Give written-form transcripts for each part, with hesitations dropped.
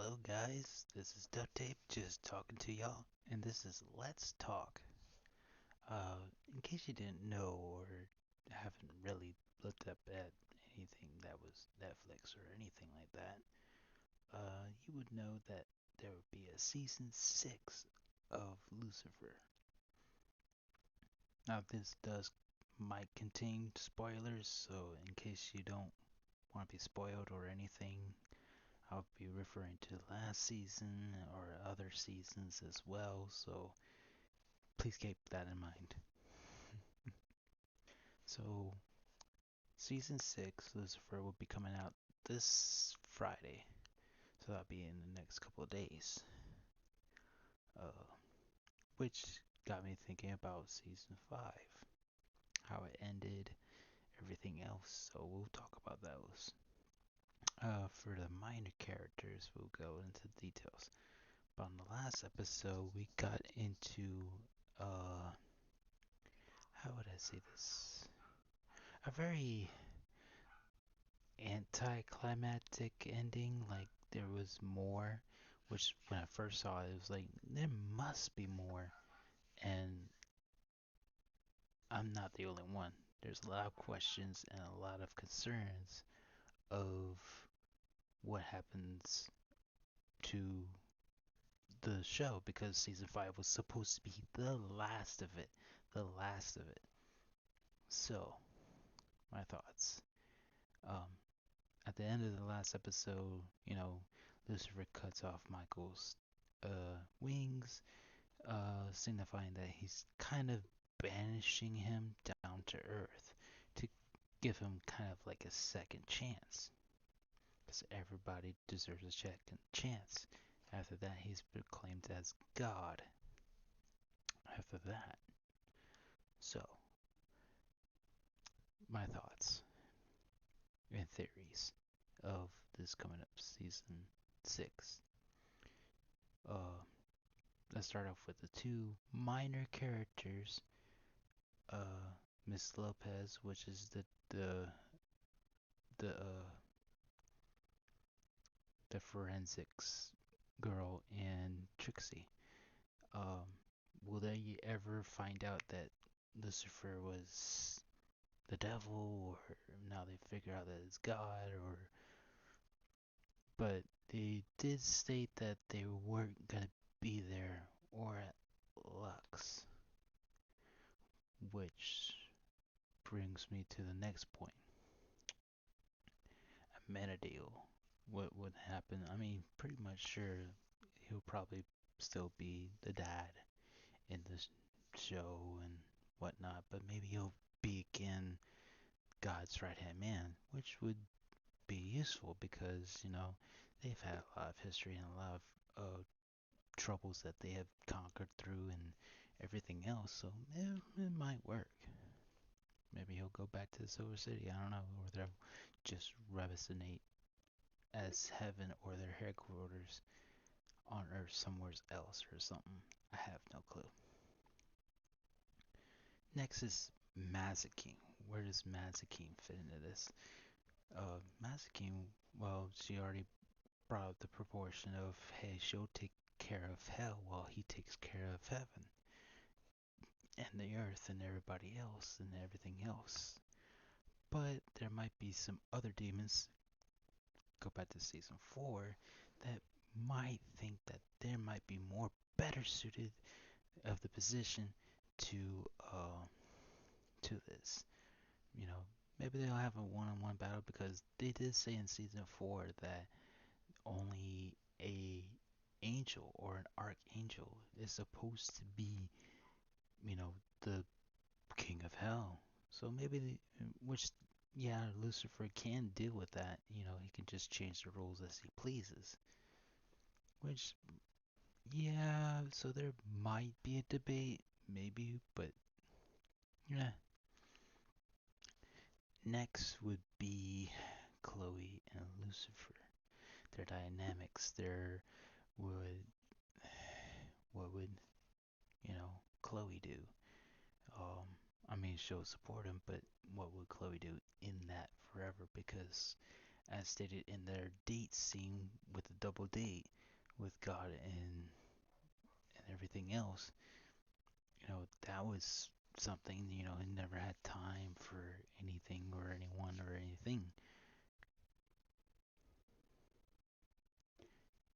Hello, guys. This is Duct Tape just talking to y'all, and this is Let's Talk. In case you didn't know or haven't really looked up at anything that was Netflix or anything like that, you would know that there would be a season 6 of Lucifer. Now, this does might contain spoilers, so in case you don't want to be spoiled or anything, I'll be referring to last season or other seasons as well, so please keep that in mind. So, season 6, Lucifer, will be coming out this Friday, so that'll be in the next couple of days. Uh, which got me thinking about season 5, how it ended, everything else, so we'll talk about those. For the minor characters, we'll go into details. But on the last episode, we got into uh, how would I say this? A very anticlimactic ending. Like there was more, which when I first saw it, it was like there must be more, and I'm not the only one. There's a lot of questions and a lot of concerns of what happens to the show because season 5 was supposed to be the last of it. The last of it. So, my thoughts. Um, at the end of the last episode, Lucifer cuts off Michael's wings, signifying that he's kind of banishing him down to Earth to give him kind of like a second chance. Because everybody deserves a second chance. After that, he's proclaimed as God. After that. So, my thoughts and theories of this coming up season 6. Uh, let's start off with the two minor characters. Miss Lopez, which is the the forensics girl, and Trixie. Um, will they ever find out that Lucifer was the devil, or now they figure out that it's God, or but they did state that they weren't gonna be there or at Lux, which brings me to the next point. Amenadiel. What would happen? I mean, pretty much sure he'll probably still be the dad in this show and whatnot, but maybe he'll be again God's right hand man, which would be useful because, they've had a lot of history and a lot of troubles that they have conquered through and everything else, so it might work. Maybe he'll go back to the Silver City, I don't know, or they'll just resonate as heaven or their headquarters on Earth somewhere else or something. I have no clue. Next is Mazikeen. Where does Mazikeen fit into this? Mazikeen, well, she already brought up the proportion of, hey, she'll take care of hell while he takes care of heaven and the earth and everybody else and everything else. But there might be some other demons, go back to season 4, that might think that there might be more better suited of the position to uh, to this. You know, maybe they'll have a one-on-one battle because they did say in season 4 that only a angel or an archangel is supposed to be, the king of hell. So maybe which yeah, Lucifer can deal with that. He can just change the rules as he pleases. Which yeah, so there might be a debate, maybe, but yeah. Next would be Chloe and Lucifer. Their dynamics, their would what would Chloe do? Um, I mean, she'll support him, but what would Chloe do in that forever? Because, as stated in their date scene with the double date, with God and everything else, that was something, he never had time for anything or anyone or anything.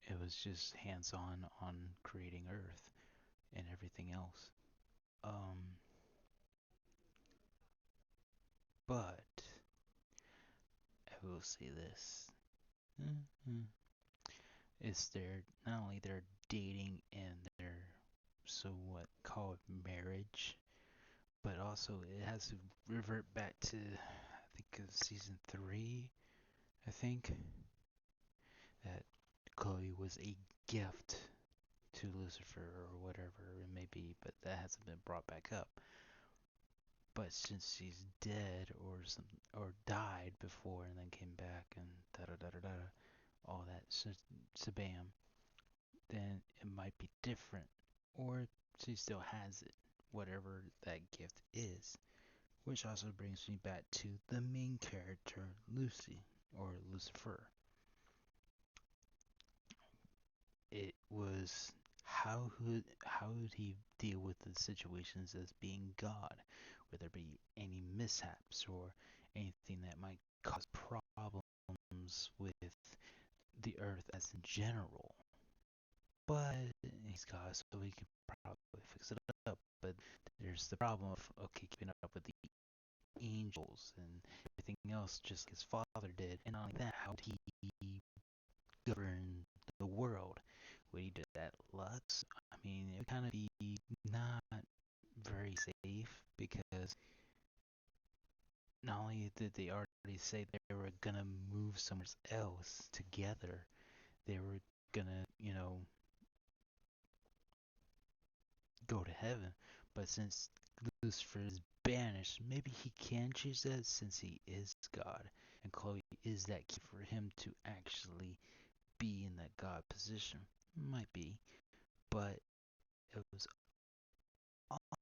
It was just hands on creating Earth and everything else. Um, but I will say this. Mm-hmm. Is they're not only they're dating and they're so what call it marriage, but also it has to revert back to I think season 3. I think that Chloe was a gift to Lucifer or whatever it may be, but that hasn't been brought back up. But since she's dead or some or died before and then came back and da da da da da, all that sabam, then it might be different, or she still has it, whatever that gift is. Which also brings me back to the main character, Lucy or Lucifer. It was how would he deal with the situations as being God? Would there be any mishaps or anything that might cause problems with the earth as in general? But he's God, so he can probably fix it up. But there's the problem of okay, keeping up with the angels and everything else, just like his father did. And not only that, how would he govern the world? Would he do that Lux? I mean, it would kind of be not very safe because not only did they already say they were gonna move somewhere else together, they were gonna, go to heaven. But since Lucifer is banished, maybe he can choose that since he is God. And Chloe is that key for him to actually be in that God position. Might be. But it was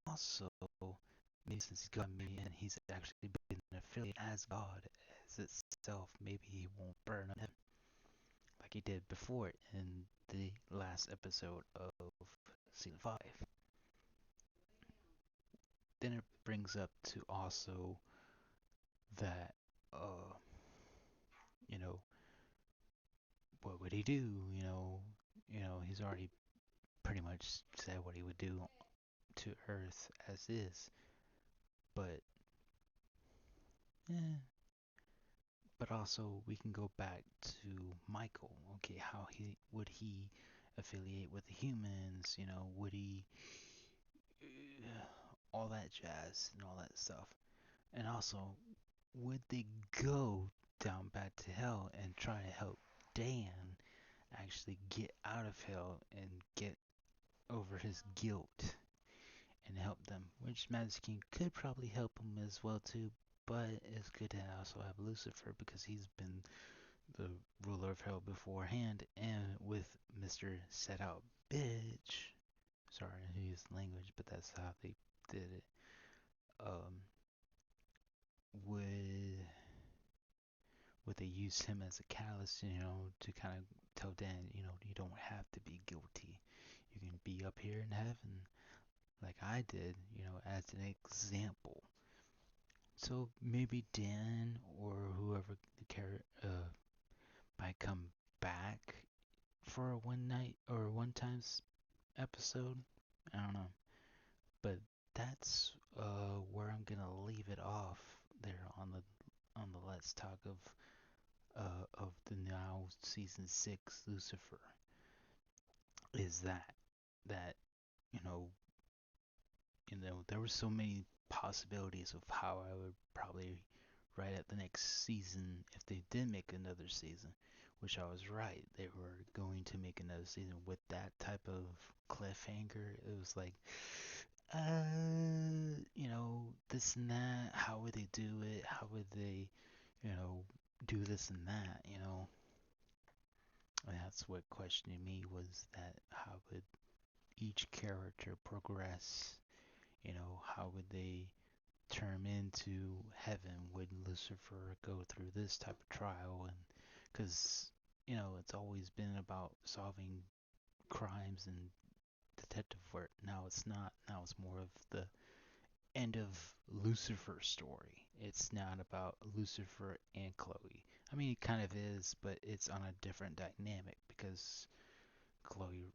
also, maybe since he's God, maybe, and he's actually been affiliated as God as itself, maybe he won't burn up like he did before in the last episode of season 5. Then it brings up to also that you know what would he do? He's already pretty much said what he would do to Earth as is, but eh. But also we can go back to Michael. Okay, how he would he affiliate with the humans? Would he all that jazz and all that stuff? And also, would they go down back to hell and try to help Dan actually get out of hell and get over his guilt and help them? Which Magic King could probably help him as well too, but it's good to also have Lucifer because he's been the ruler of hell beforehand, and with Mr. Set Out Bitch. Sorry to use language, but that's how they did it. Um, would would they use him as a catalyst, to kind of tell Dan, you don't have to be guilty. You can be up here in heaven like I did, as an example. So maybe Dan or whoever the character might come back for a one night or one times episode. I don't know, but that's where I'm gonna leave it off there on the Let's Talk of the now season 6 Lucifer. Is that you know there were so many possibilities of how I would probably write at the next season if they did make another season, which I was right. They were going to make another season with that type of cliffhanger. It was like, this and that. How would they do it? How would they, do this and that? And that's what questioned me was that how would each character progress? How would they turn into heaven? Would Lucifer go through this type of trial? And because it's always been about solving crimes and detective work. Now it's not. Now it's more of the end of Lucifer's story. It's not about Lucifer and Chloe. I mean, it kind of is, but it's on a different dynamic because Chloe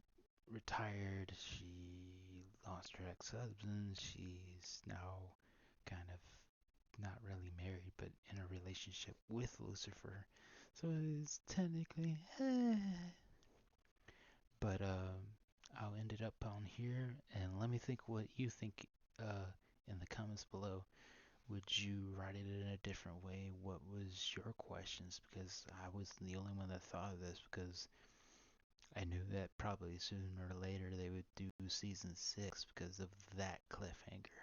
retired. She lost her ex-husband. She's now kind of not really married, but in a relationship with Lucifer. So it's technically, but I'll end it up on here, and let me think what you think in the comments below. Would you write it in a different way? What was your questions? Because I was the only one that thought of this because I knew that probably sooner or later they would do season 6 because of that cliffhanger.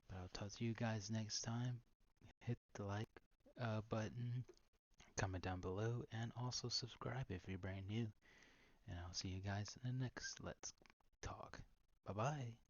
But I'll talk to you guys next time. Hit the like button, comment down below, and also subscribe if you're brand new. And I'll see you guys in the next Let's Talk. Bye bye.